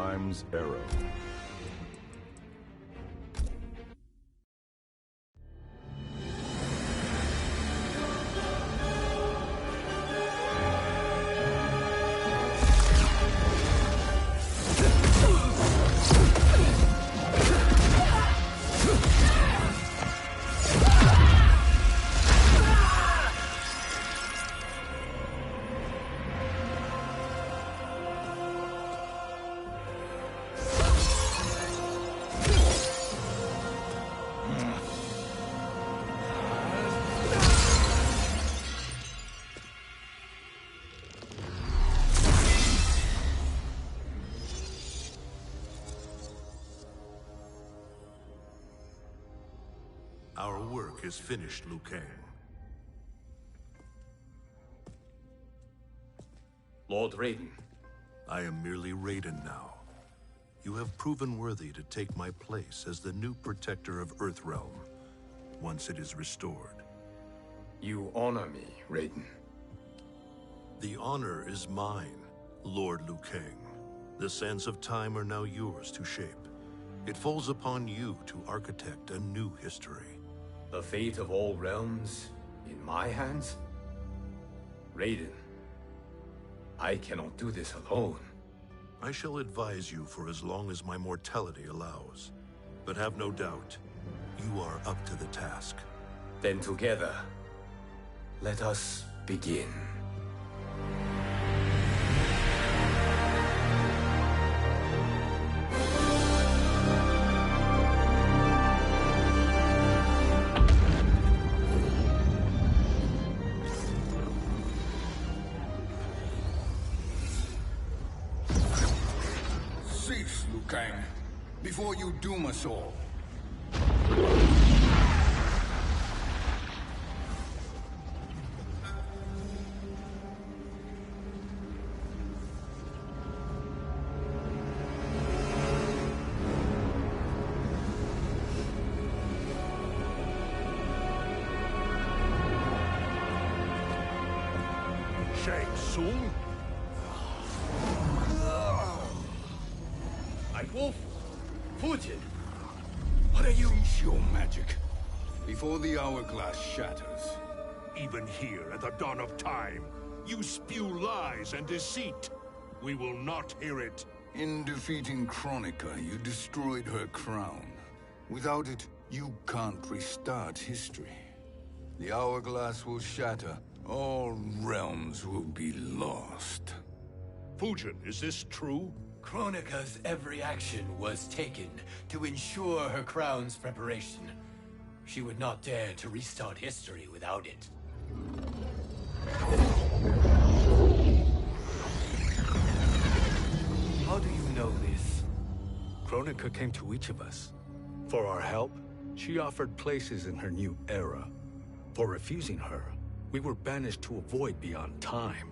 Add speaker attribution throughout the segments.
Speaker 1: Time's arrow.
Speaker 2: Our work is finished, Liu Kang.
Speaker 3: Lord Raiden.
Speaker 2: I am merely Raiden now. You have proven worthy to take my place as the new protector of Earthrealm, once it is restored.
Speaker 3: You honor me, Raiden.
Speaker 2: The honor is mine, Lord Liu Kang. The sands of time are now yours to shape. It falls upon you to architect a new history.
Speaker 3: The fate of all realms in my hands? Raiden, I cannot do this alone.
Speaker 2: I shall advise you for as long as my mortality allows. But have no doubt, you are up to the task.
Speaker 3: Then together, let us begin.
Speaker 4: Cease, Liu Kang, before you doom us all.
Speaker 2: Shang Tsung?
Speaker 3: Wolf? Fujin? What are you?
Speaker 4: Cease your magic, before the hourglass shatters.
Speaker 5: Even here at the dawn of time, you spew lies and deceit. We will not hear it.
Speaker 4: In defeating Kronika, you destroyed her crown. Without it, you can't restart history. The hourglass will shatter. All realms will be lost.
Speaker 5: Fujin, is this true?
Speaker 3: Kronika's every action was taken to ensure her crown's preparation. She would not dare to restart history without it. How do you know this?
Speaker 6: Kronika came to each of us. For our help, she offered places in her new era. For refusing her, we were banished to a void beyond time.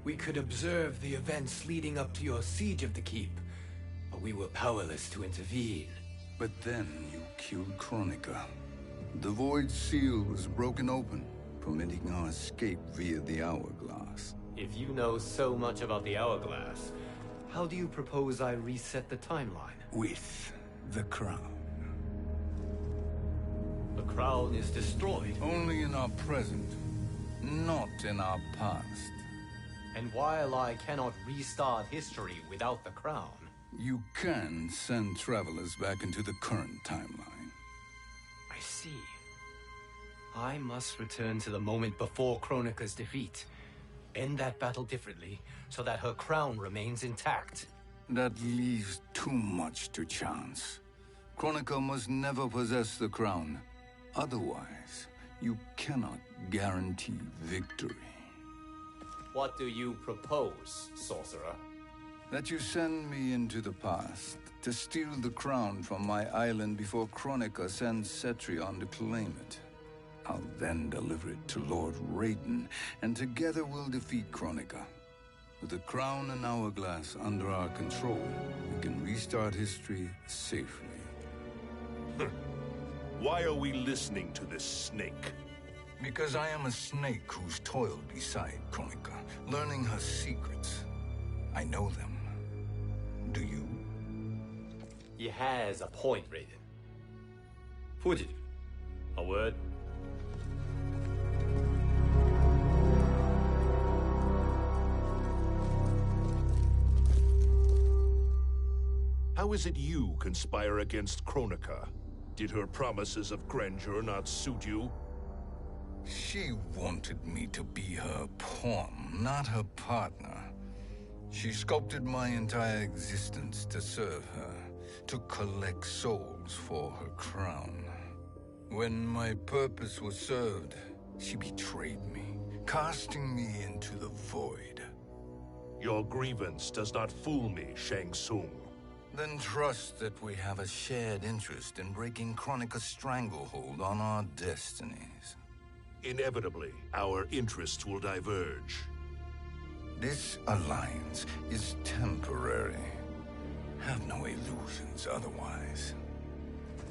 Speaker 3: We could observe the events leading up to your siege of the keep, but we were powerless to intervene.
Speaker 4: But then you killed Kronika. The Void Seal was broken open, permitting our escape via the hourglass.
Speaker 3: If you know so much about the hourglass, how do you propose I reset the timeline?
Speaker 4: With the crown.
Speaker 3: The crown is destroyed.
Speaker 4: Only in our present, not in our past.
Speaker 3: And while I cannot restart history without the crown...
Speaker 4: You can send travelers back into the current timeline.
Speaker 3: I see. I must return to the moment before Kronika's defeat. End that battle differently, so that her crown remains intact.
Speaker 4: That leaves too much to chance. Kronika must never possess the crown. Otherwise, you cannot guarantee victory.
Speaker 3: What do you propose, sorcerer?
Speaker 4: That you send me into the past to steal the crown from my island before Kronika sends Cetrion to claim it. I'll then deliver it to Lord Raiden, and together we'll defeat Kronika. With the crown and hourglass under our control, we can restart history safely.
Speaker 5: Why are we listening to this snake?
Speaker 4: Because I am a snake who's toiled beside Kronika, learning her secrets. I know them. Do you?
Speaker 3: He has a point, Raiden. Fugitive, a word?
Speaker 5: How is it you conspire against Kronika? Did her promises of grandeur not suit you?
Speaker 4: She wanted me to be her pawn, not her partner. She sculpted my entire existence to serve her, to collect souls for her crown. When my purpose was served, she betrayed me, casting me into the void.
Speaker 5: Your grievance does not fool me, Shang Tsung.
Speaker 4: Then trust that we have a shared interest in breaking Kronika's stranglehold on our destinies.
Speaker 5: Inevitably, our interests will diverge.
Speaker 4: This alliance is temporary. Have no illusions otherwise.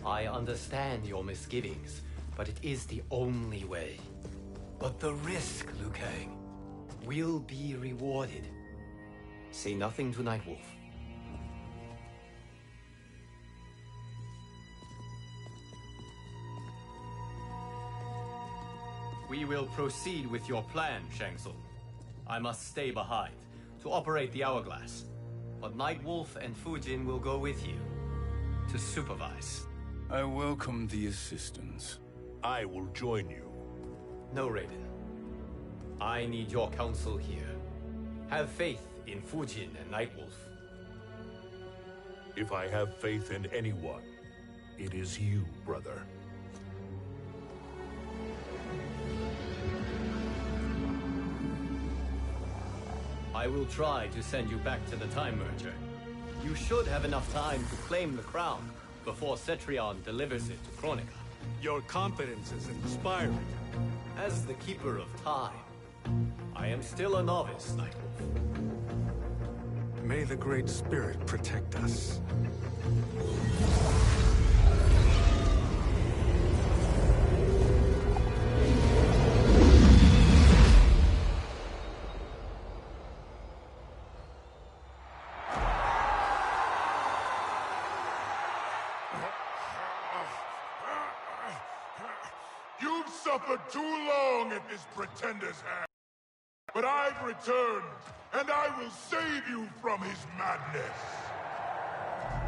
Speaker 3: I understand your misgivings, but it is the only way. But the risk, Liu Kang, will be rewarded. Say nothing to Nightwolf. We will proceed with your plan, Shang Tsung. I must stay behind to operate the Hourglass. But Nightwolf and Fujin will go with you to supervise.
Speaker 4: I welcome the assistance.
Speaker 5: I will join you.
Speaker 3: No, Raiden. I need your counsel here. Have faith in Fujin and Nightwolf.
Speaker 5: If I have faith in anyone, it is you, brother.
Speaker 3: I will try to send you back to the Time Merger. You should have enough time to claim the crown before Cetrion delivers it to Kronika.
Speaker 6: Your confidence is inspiring.
Speaker 3: As the Keeper of Time, I am still a novice, Nightwolf.
Speaker 6: May the Great Spirit protect us.
Speaker 1: You've suffered too long at this pretender's hand. But I've returned, and I will save you from his madness.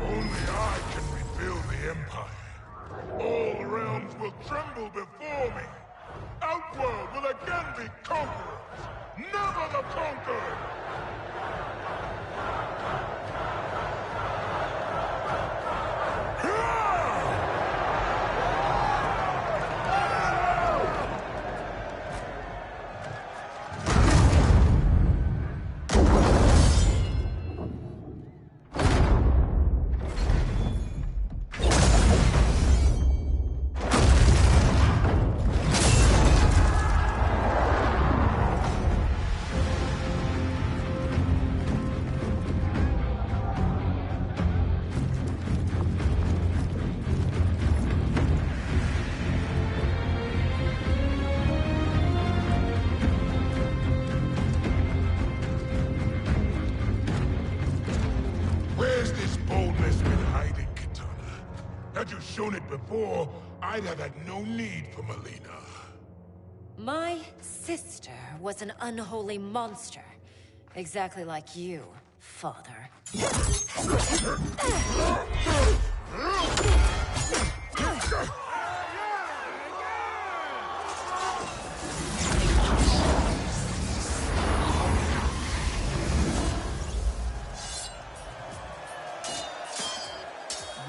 Speaker 1: Only I can rebuild the Empire. All realms will tremble before me. Outworld will again be conquerors, never the conquered! Had you shown it before, I'd have had no need for Melina.
Speaker 7: My sister was an unholy monster. Exactly like you, father.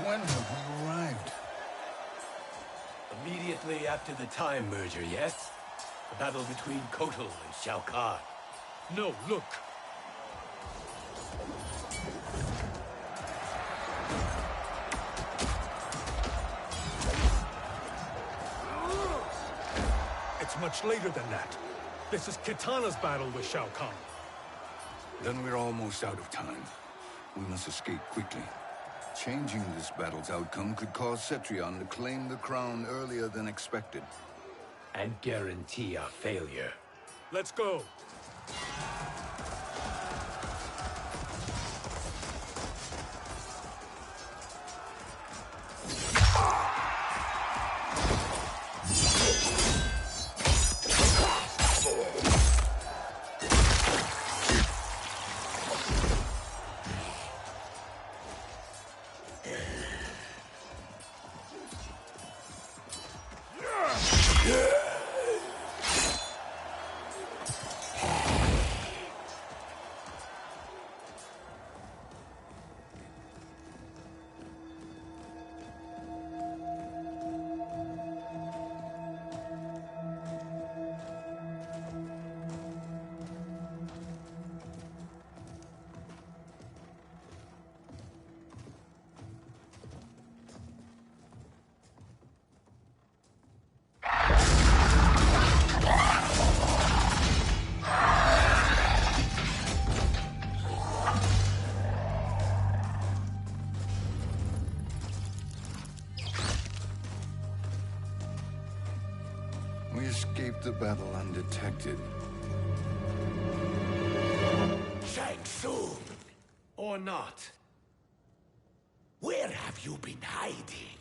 Speaker 4: When have we arrived?
Speaker 3: Immediately after the Time Merger, yes? The battle between Kotal and Shao Kahn.
Speaker 6: No, look. It's much later than that. This is Kitana's battle with Shao Kahn.
Speaker 4: Then we're almost out of time. We must escape quickly. Changing this battle's outcome could cause Cetrion to claim the crown earlier than expected.
Speaker 3: And guarantee our failure.
Speaker 6: Let's go.
Speaker 4: We escaped the battle undetected.
Speaker 8: Shang Tsung!
Speaker 3: Or not.
Speaker 8: Where have you been hiding?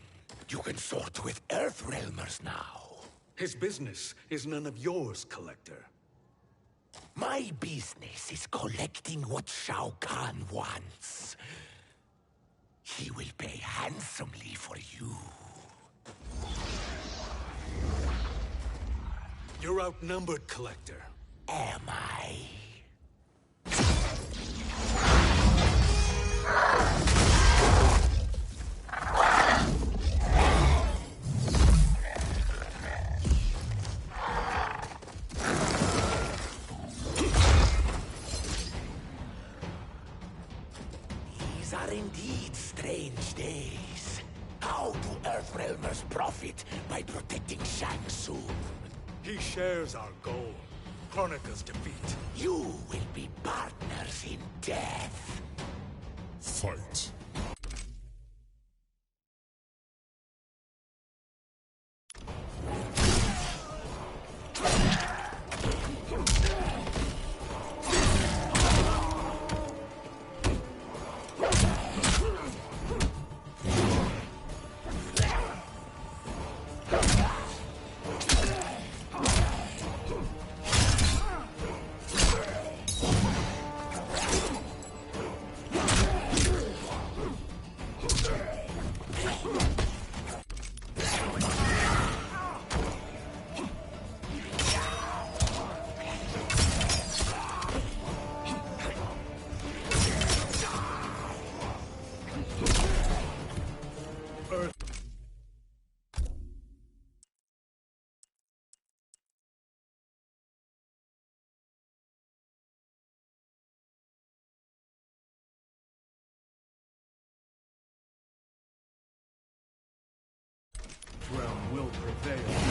Speaker 8: You can sort with Earthrealmers now.
Speaker 6: His business is none of yours, Collector.
Speaker 8: My business is collecting what Shao Kahn wants. He will pay handsomely for you.
Speaker 6: You're outnumbered, Collector.
Speaker 8: Am I? These are indeed strange days. How do Earthrealmers profit by protecting Shang Tsung?
Speaker 6: He shares our goal. Kronika's defeat.
Speaker 8: You will be partners in death.
Speaker 1: Fight.
Speaker 6: Realm will prevail.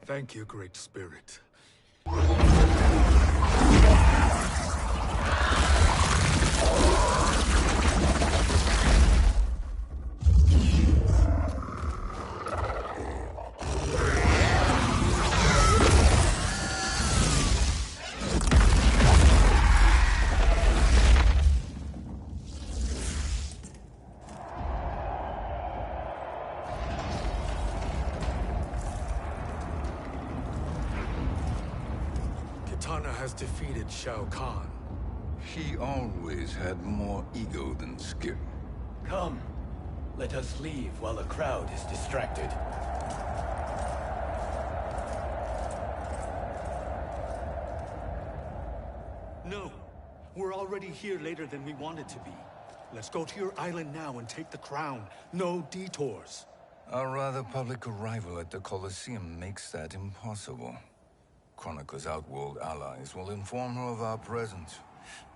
Speaker 6: Thank you, Great Spirit. Kitana has defeated Shao Kahn.
Speaker 4: He always had more ego than skill.
Speaker 3: Come, let us leave while the crowd is distracted.
Speaker 6: No, we're already here later than we wanted to be. Let's go to your island now and take the crown. No detours.
Speaker 4: Our rather public arrival at the Colosseum makes that impossible. Kronika's outworld allies will inform her of our presence.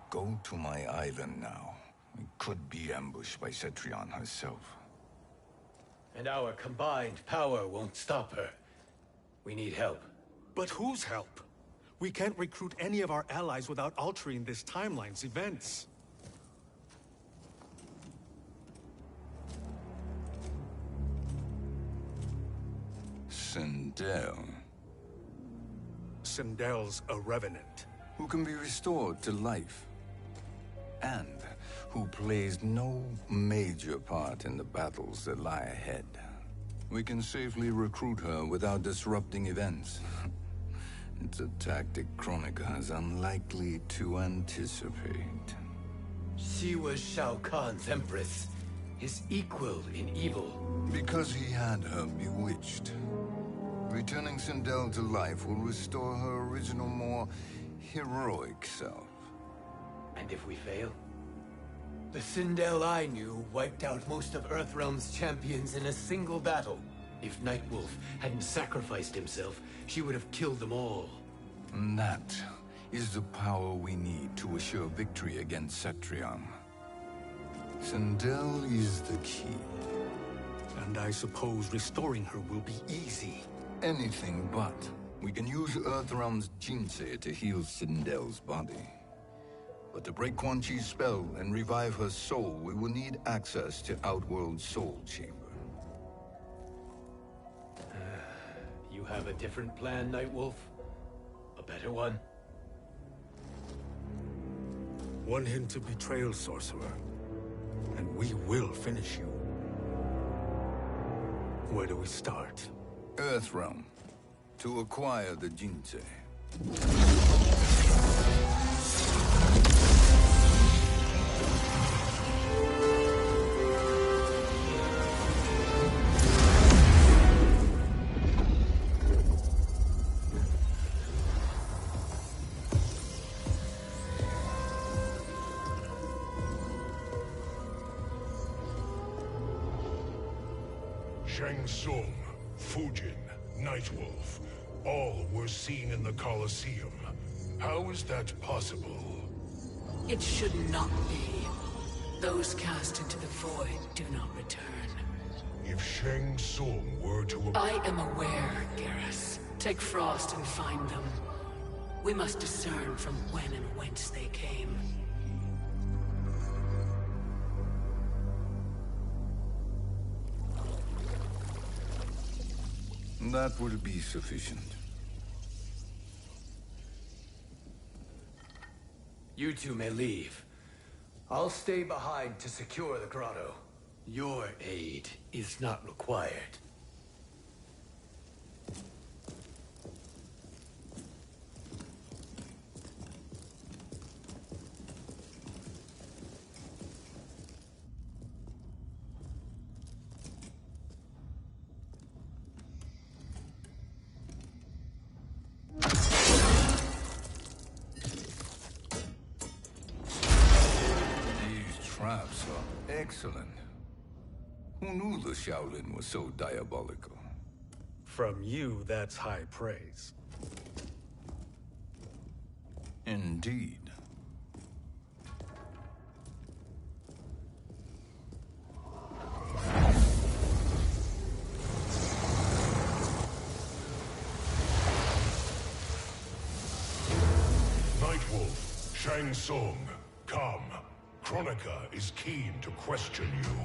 Speaker 4: Go to my island now. We could be ambushed by Cetrion herself.
Speaker 3: And our combined power won't stop her. We need help.
Speaker 6: But whose help? We can't recruit any of our allies without altering this timeline's events.
Speaker 4: Sindel,
Speaker 6: Sindel's a revenant.
Speaker 4: who can be restored to life, and who plays no major part in the battles that lie ahead. We can safely recruit her without disrupting events. It's a tactic Kronika is unlikely to anticipate.
Speaker 3: She was Shao Kahn's empress, his equal in evil.
Speaker 4: Because he had her bewitched. Returning Sindel to life will restore her original, more heroic self.
Speaker 3: And if we fail? The Sindel I knew wiped out most of Earthrealm's champions in a single battle. If Nightwolf hadn't sacrificed himself, she would have killed them all.
Speaker 4: And that is the power we need to assure victory against Cetrion. Sindel is the key.
Speaker 6: And I suppose restoring her will be easy.
Speaker 4: Anything but. We can use Earthrealm's Jinsei to heal Sindel's body. But to break Quan Chi's spell and revive her soul, we will need access to Outworld's Soul Chamber.
Speaker 3: You have a different plan, Nightwolf? A better one?
Speaker 6: One hint to betrayal, Sorcerer. And we will finish you. Where do we start?
Speaker 4: Earthrealm. To acquire the Jinsei.
Speaker 1: Shang Tsung, Fujin, Nightwolf, all were seen in the Colosseum. How is that possible?
Speaker 9: It should not be. Those cast into the void do not return.
Speaker 1: If Shang Tsung were to...
Speaker 9: I am aware, Garrus. Take Frost and find them. We must discern from when and whence they came.
Speaker 4: That will be sufficient.
Speaker 3: You two may leave. I'll stay behind to secure the grotto. Your aid is not required.
Speaker 4: Traps are excellent. Who knew the Shaolin was so diabolical?
Speaker 6: From you, that's high praise.
Speaker 4: Indeed.
Speaker 1: Nightwolf, Shang Tsung, come. Kronika is keen to question you.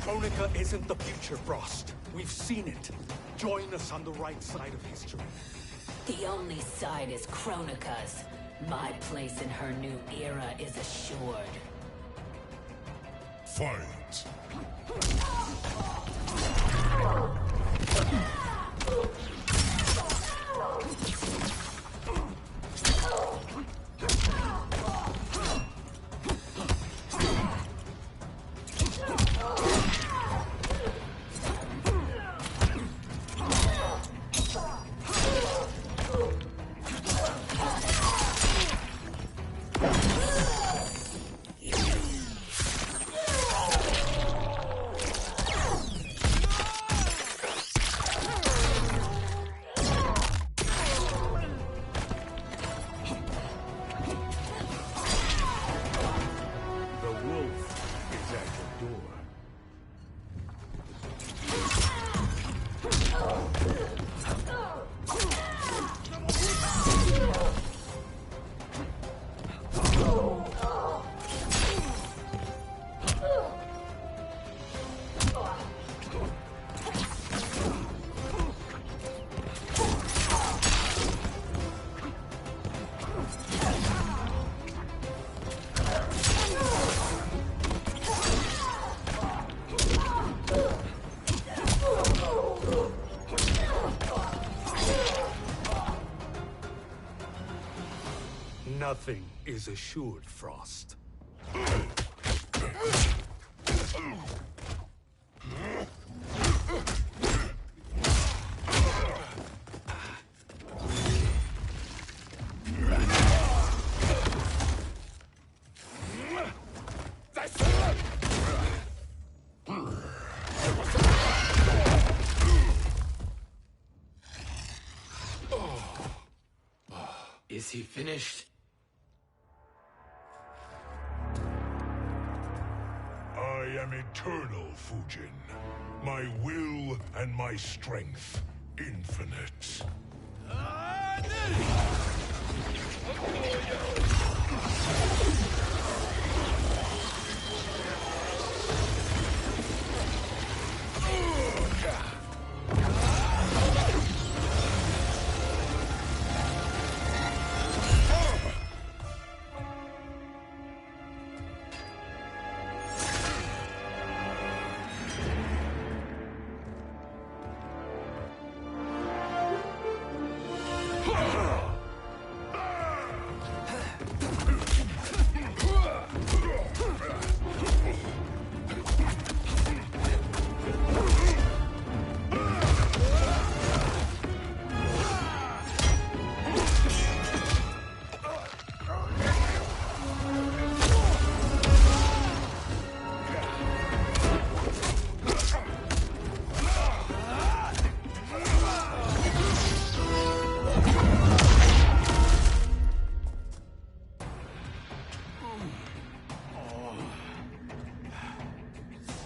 Speaker 6: Kronika isn't the future, Frost. We've seen it. Join us on the right side of history.
Speaker 9: The only side is Kronika's. My place in her new era is assured.
Speaker 1: Fight!
Speaker 6: Nothing is assured, Frost.
Speaker 3: Is he finished?
Speaker 1: I am eternal, Fujin. My will and my strength, infinite.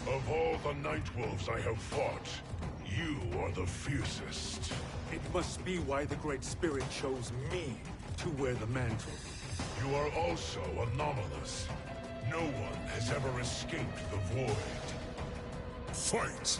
Speaker 1: Of all the Nightwolves I have fought, you are the fiercest.
Speaker 6: It must be why the Great Spirit chose me to wear the mantle.
Speaker 1: You are also anomalous. No one has ever escaped the void. Fight!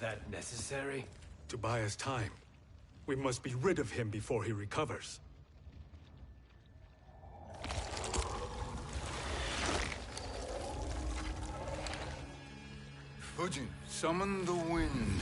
Speaker 3: that necessary?
Speaker 6: To buy us time. We must be rid of him before he recovers.
Speaker 4: Fujin, summon the wind.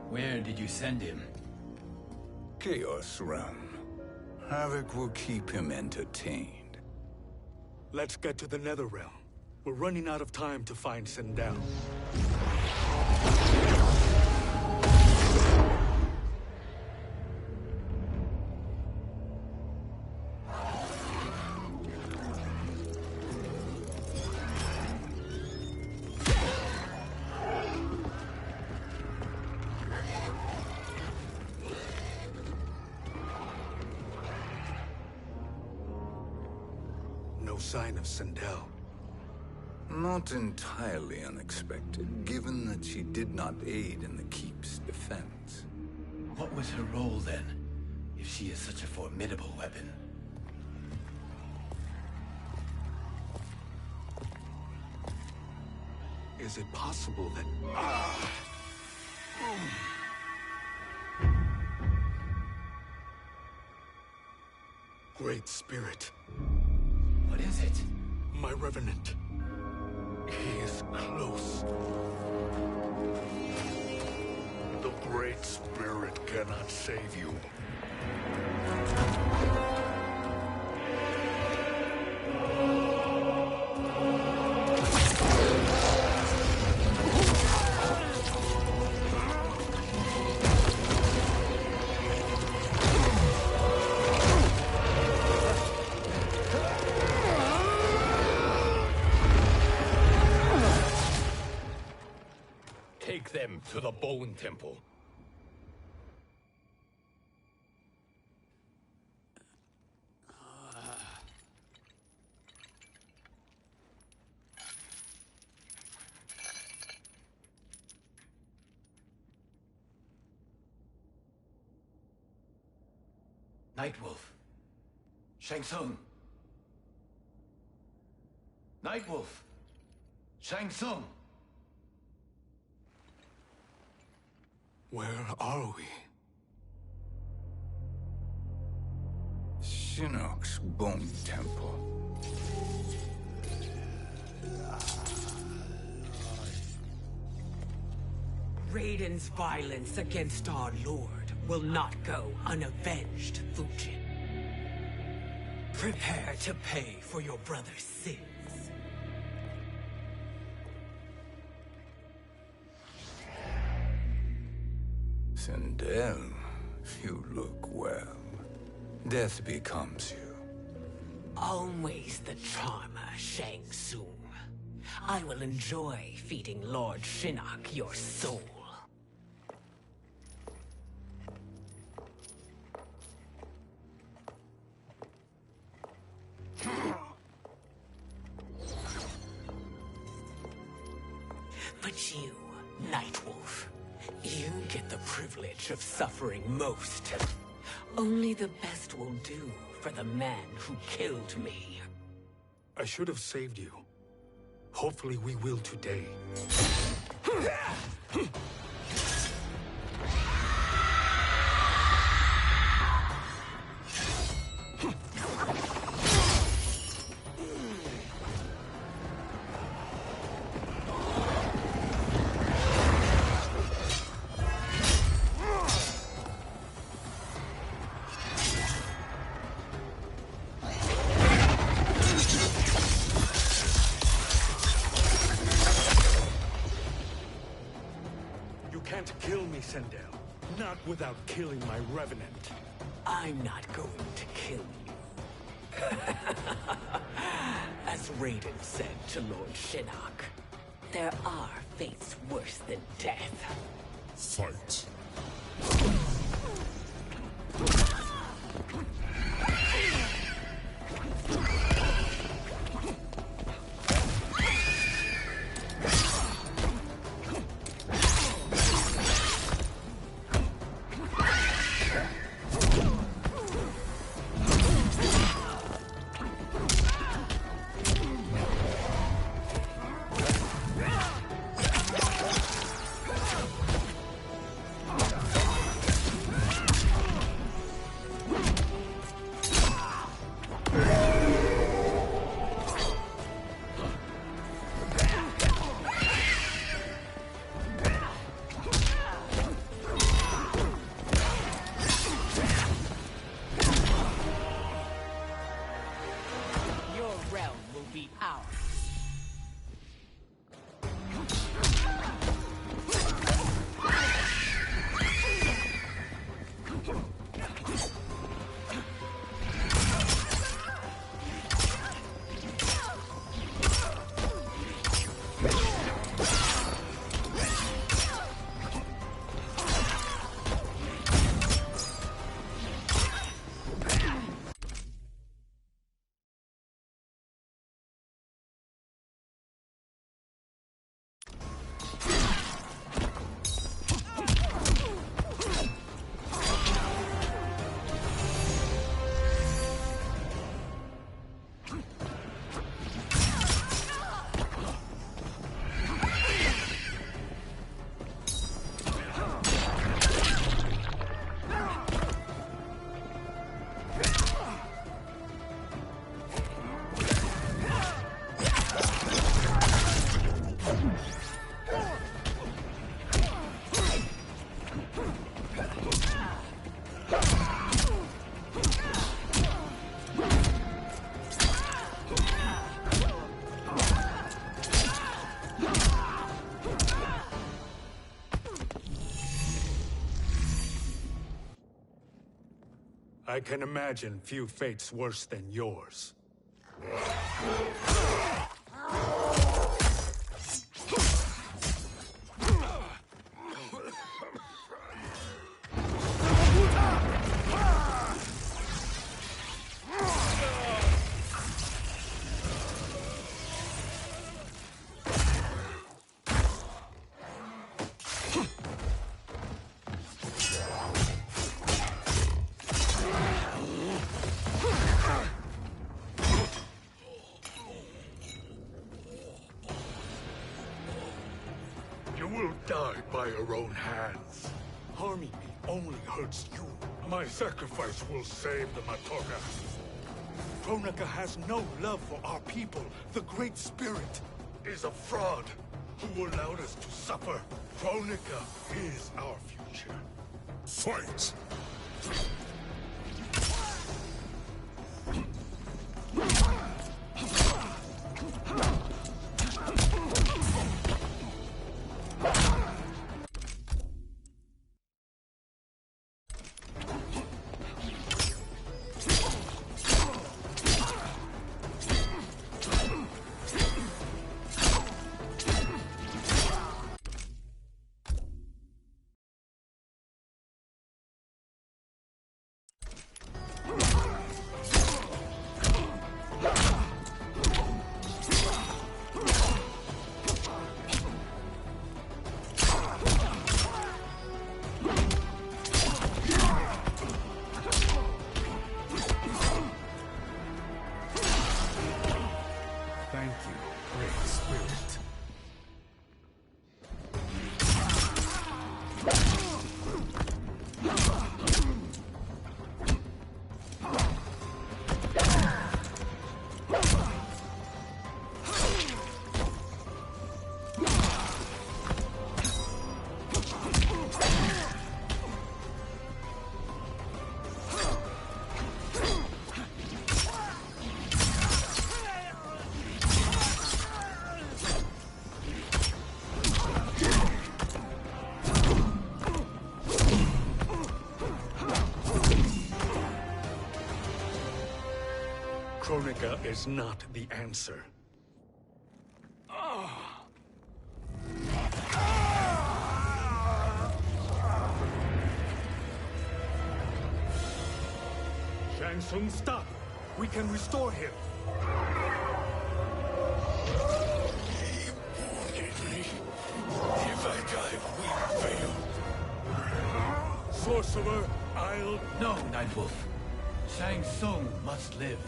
Speaker 3: Where did you send him?
Speaker 4: Chaos Realm. Havoc will keep him entertained.
Speaker 6: Let's get to the Netherrealm. We're running out of time to find Sindel. No sign of Sindel.
Speaker 4: Not entirely unexpected, given that she did not aid in the Keep's defense.
Speaker 3: What was her role then, if she is such a formidable weapon?
Speaker 6: Is it possible that... Great Spirit.
Speaker 3: What is it?
Speaker 6: My Revenant. He is close.
Speaker 5: The Great Spirit cannot save you.
Speaker 3: Take them to the Bone Temple. Nightwolf. Shang Tsung. Nightwolf. Shang Tsung.
Speaker 6: Where are we?
Speaker 4: Shinnok's Bone Temple.
Speaker 9: Raiden's violence against our Lord will not go unavenged, Fujin. Prepare to pay for your brother's sins.
Speaker 4: Sindel, you look well. Death becomes you.
Speaker 9: Always the charmer, Shang Tsung. I will enjoy feeding Lord Shinnok your soul. But you, Nightwolf, you get the privilege of suffering most. Only the best will do for the man who killed me.
Speaker 6: I should have saved you. Hopefully we will today. Sindel, not without killing my Revenant.
Speaker 9: I'm not going to kill you. As Raiden said to Lord Shinnok, there are fates worse than death.
Speaker 1: Fight.
Speaker 9: be ours.
Speaker 6: I can imagine few fates worse than yours. You will die by your own hands. Harming me only hurts you. My sacrifice will save the Matoga. Kronika has no love for our people. The Great Spirit is a fraud who allowed us to suffer. Kronika is our future.
Speaker 1: Fight!
Speaker 6: Thank you, Great Spirit. Kronika is not the answer. Shang Tsung, stop! We can restore him!
Speaker 8: If I die, we fail.
Speaker 6: Sorcerer, I'll...
Speaker 3: No, Nightwolf. Shang Tsung must live.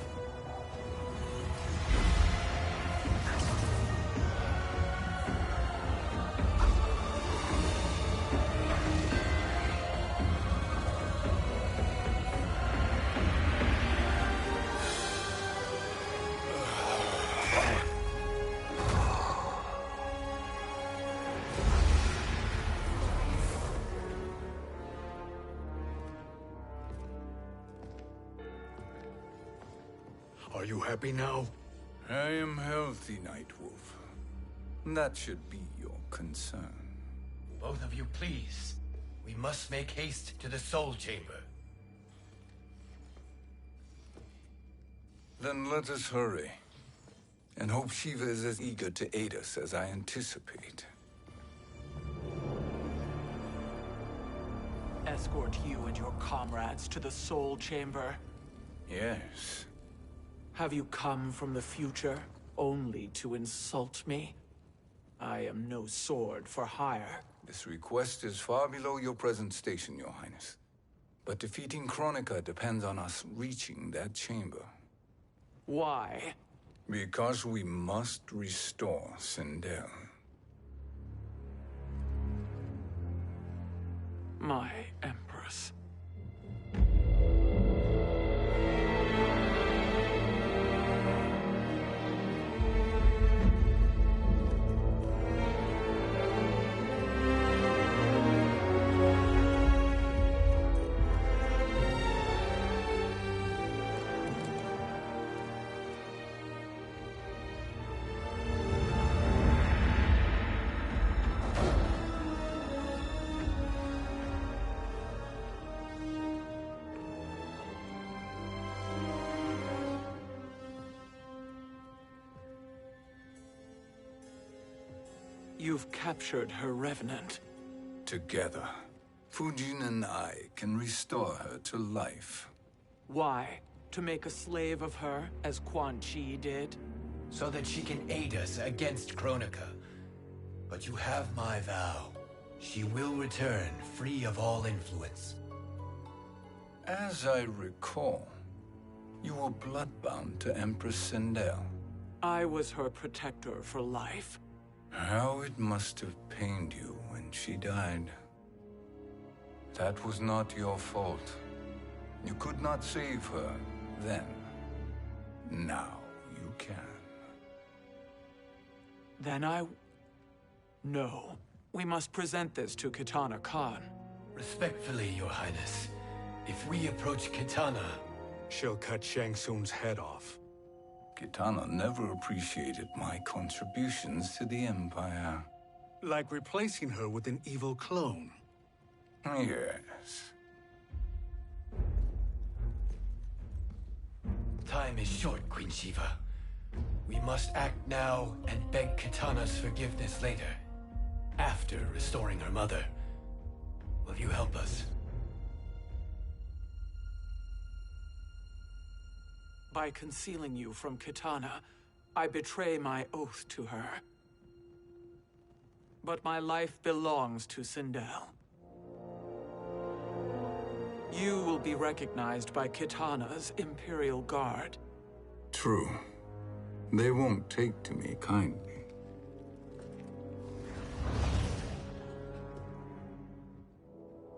Speaker 6: Are you happy now?
Speaker 4: I am healthy, Nightwolf. That should be your concern.
Speaker 3: Both of you, please. We must make haste to the Soul Chamber.
Speaker 4: Then let us hurry. And hope Shiva is as eager to aid us as I anticipate.
Speaker 10: Escort you and your comrades to the Soul Chamber.
Speaker 4: Yes.
Speaker 10: Have you come from the future only to insult me? I am no sword for hire.
Speaker 4: This request is far below your present station, Your Highness. But defeating Kronika depends on us reaching that chamber.
Speaker 10: Why?
Speaker 4: Because we must restore Sindel.
Speaker 10: My Empress. You've captured her revenant.
Speaker 4: Together, Fujin and I can restore her to life.
Speaker 10: Why? To make a slave of her, as Quan Chi did?
Speaker 3: So that she can aid us against Kronika. But you have my vow. She will return free of all influence.
Speaker 4: As I recall, you were bloodbound to Empress Sindel.
Speaker 10: I was her protector for life.
Speaker 4: How it must have pained you when she died. That was not your fault. You could not save her then. Now you can.
Speaker 10: Then No. We must present this to Kitana Khan.
Speaker 3: Respectfully, Your Highness, if we approach Kitana...
Speaker 6: She'll cut Shang Tsung's head off.
Speaker 4: Kitana never appreciated my contributions to the Empire.
Speaker 6: Like replacing her with an evil clone.
Speaker 4: Yes.
Speaker 3: Time is short, Queen Shiva. We must act now and beg Kitana's forgiveness later. After restoring her mother. Will you help us?
Speaker 10: By concealing you from Kitana, I betray my oath to her. But my life belongs to Sindel. You will be recognized by Kitana's Imperial Guard.
Speaker 4: True. They won't take to me kindly.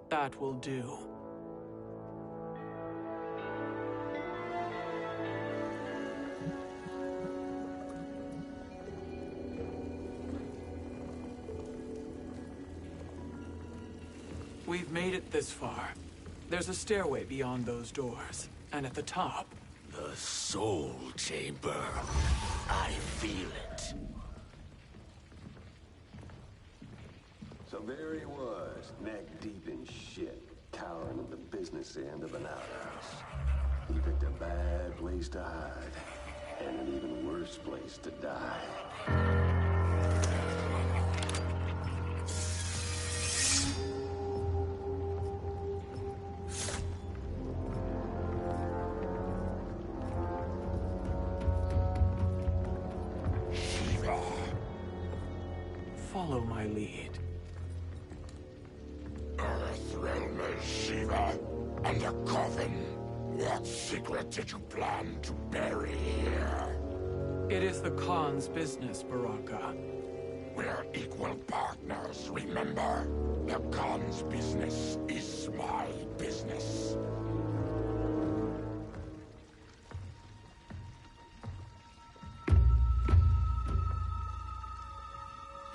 Speaker 10: That will do. We've made it this far. There's a stairway beyond those doors, and at the top...
Speaker 8: The Soul Chamber. I feel it.
Speaker 11: So there he was, neck deep in shit, cowering at the business end of an outhouse. He picked a bad place to hide, and an even worse place to die.
Speaker 10: Follow my lead.
Speaker 8: Earthrealm is Shiva, and a coven. What secret did you plan to bury here?
Speaker 10: It is the Khan's business, Baraka.
Speaker 8: We're equal partners, remember? The Khan's business is my business.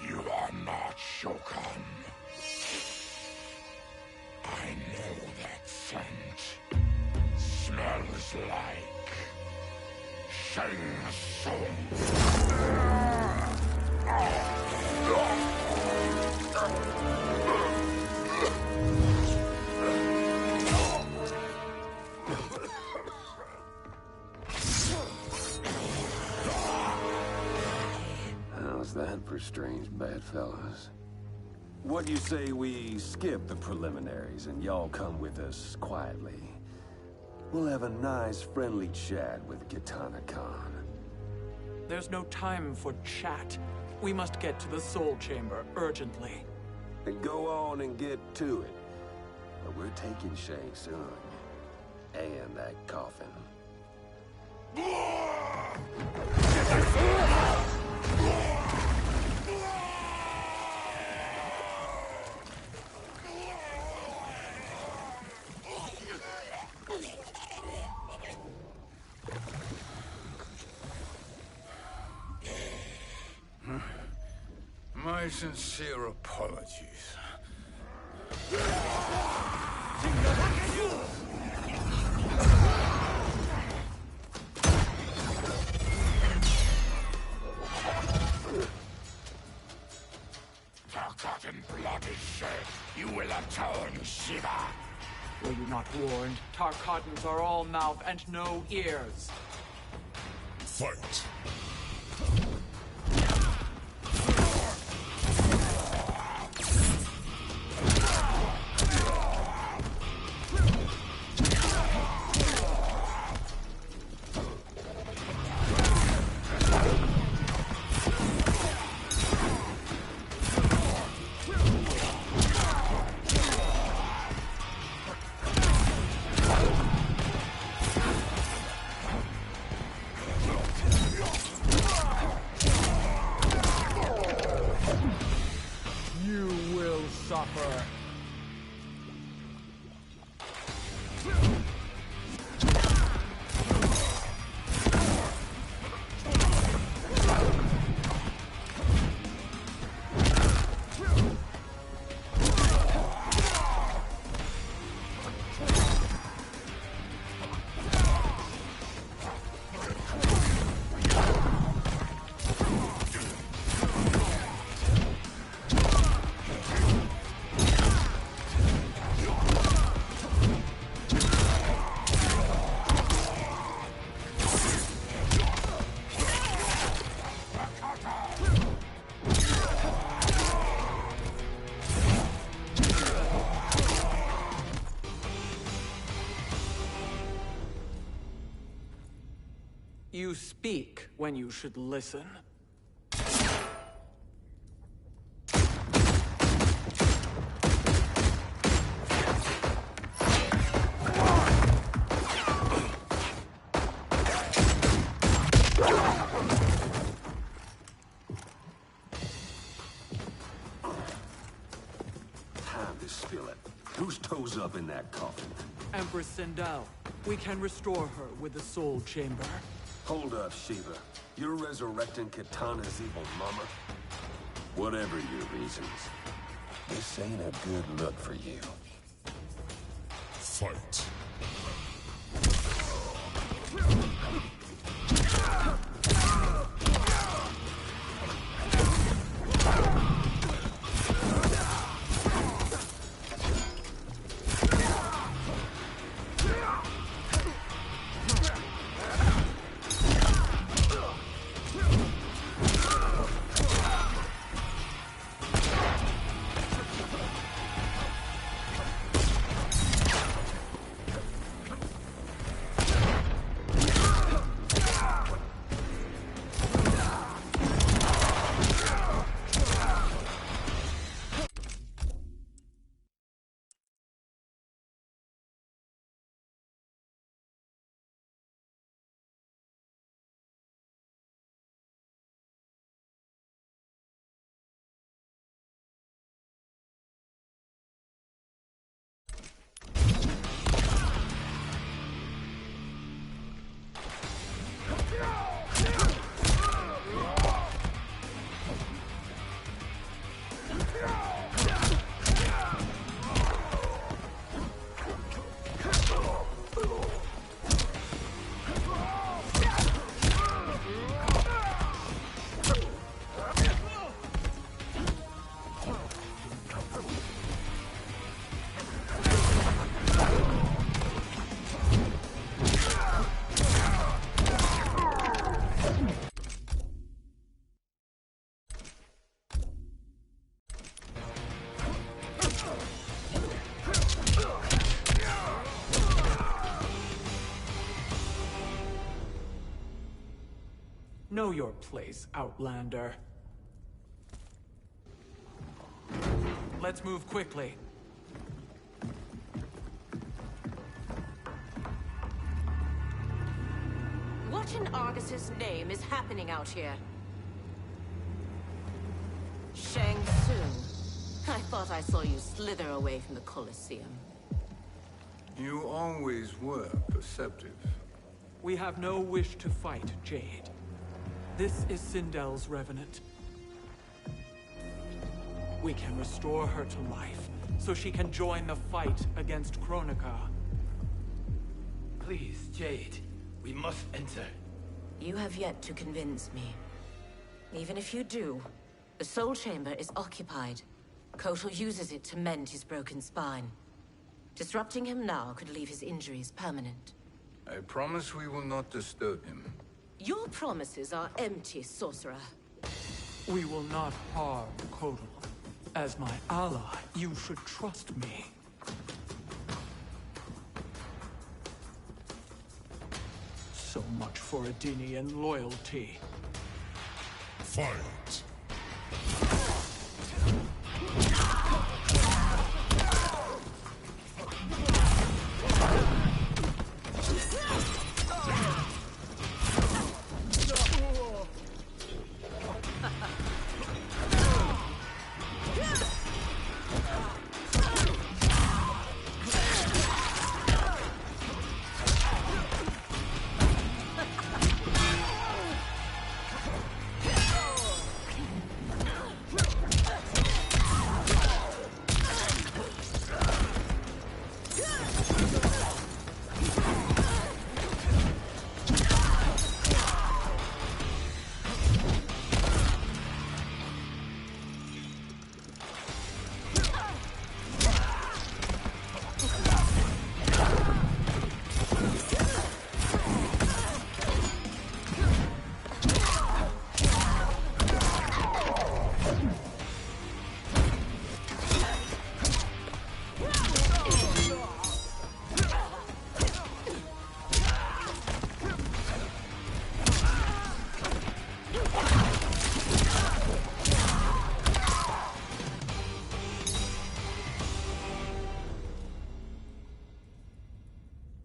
Speaker 8: You are not Shokan. I know that scent. Smells like
Speaker 11: How's that for strange bedfellows? What do you say we skip the preliminaries and y'all come with us quietly? We'll have a nice, friendly chat with Katana Khan.
Speaker 10: There's no time for chat. We must get to the Soul Chamber urgently.
Speaker 11: Then go on and get to it. But we're taking Shang Tsung. And that coffin.
Speaker 4: My sincere apologies.
Speaker 8: Forgotten blood is shed. You will atone, Shiva.
Speaker 10: Were you not warned? Tarkatans are all mouth and no ears.
Speaker 5: Fight!
Speaker 10: Suffer. You speak when you should listen.
Speaker 11: Time to spill it. Whose toes up in that coffin?
Speaker 10: Empress Sindel. We can restore her with the Soul Chamber.
Speaker 11: Hold up, Shiva. You're resurrecting Katana's evil mama? Whatever your reasons, this ain't a good look for you.
Speaker 5: Fight.
Speaker 10: Know your place, Outlander. Let's move quickly.
Speaker 12: What in Argus's name is happening out here? Shang Tsung. I thought I saw you slither away from the Colosseum.
Speaker 4: You always were perceptive.
Speaker 10: We have no wish to fight, Jade. This is Sindel's Revenant. We can restore her to life, so she can join the fight against Kronika.
Speaker 3: Please, Jade. We must enter.
Speaker 12: You have yet to convince me. Even if you do, the Soul Chamber is occupied. Kotal uses it to mend his broken spine. Disrupting him now could leave his injuries permanent.
Speaker 4: I promise we will not disturb him.
Speaker 12: Your promises are empty, sorcerer.
Speaker 10: We will not harm Kotal. As my ally, you should trust me. So much for Adenian loyalty.
Speaker 1: Fight!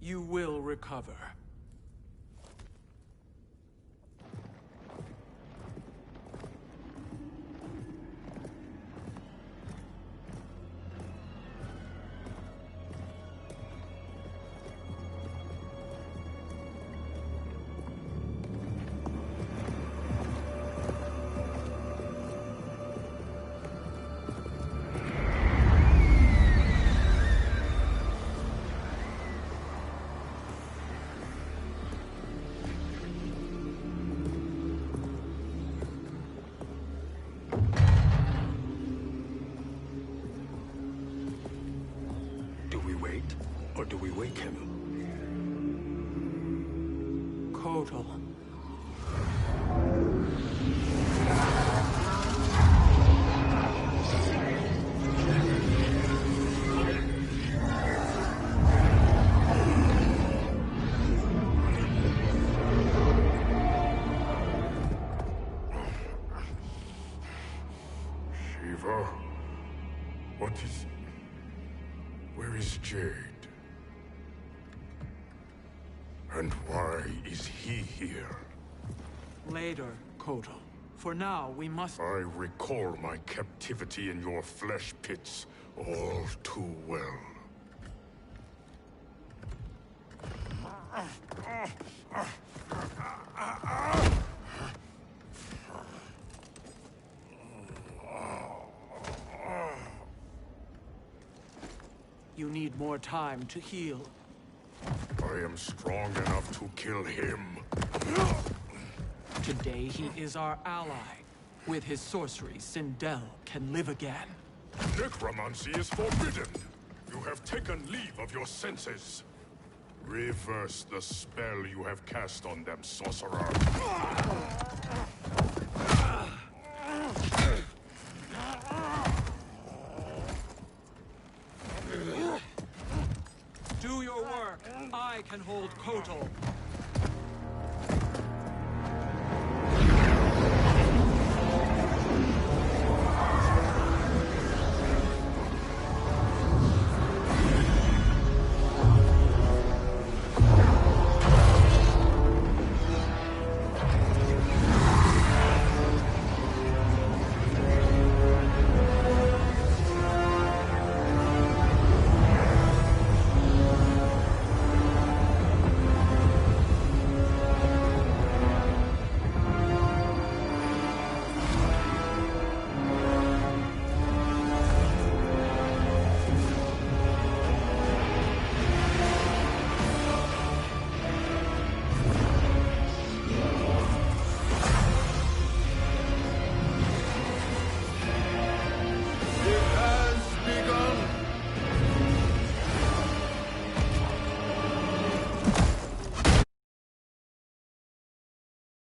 Speaker 10: You will recover.
Speaker 6: Or do we wake him?
Speaker 10: Kotal.
Speaker 1: Shiva? What is... Where is Jade? And why is he here?
Speaker 10: Later, Kotal. For now, we must...
Speaker 1: I recall my captivity in your flesh pits all too well.
Speaker 10: You need more time to heal.
Speaker 1: I am strong enough to kill him.
Speaker 10: Today he is our ally. With his sorcery, Sindel can live again.
Speaker 1: Necromancy is forbidden. You have taken leave of your senses. Reverse the spell you have cast on them, sorcerer.
Speaker 10: Do your work. I can hold Kotal.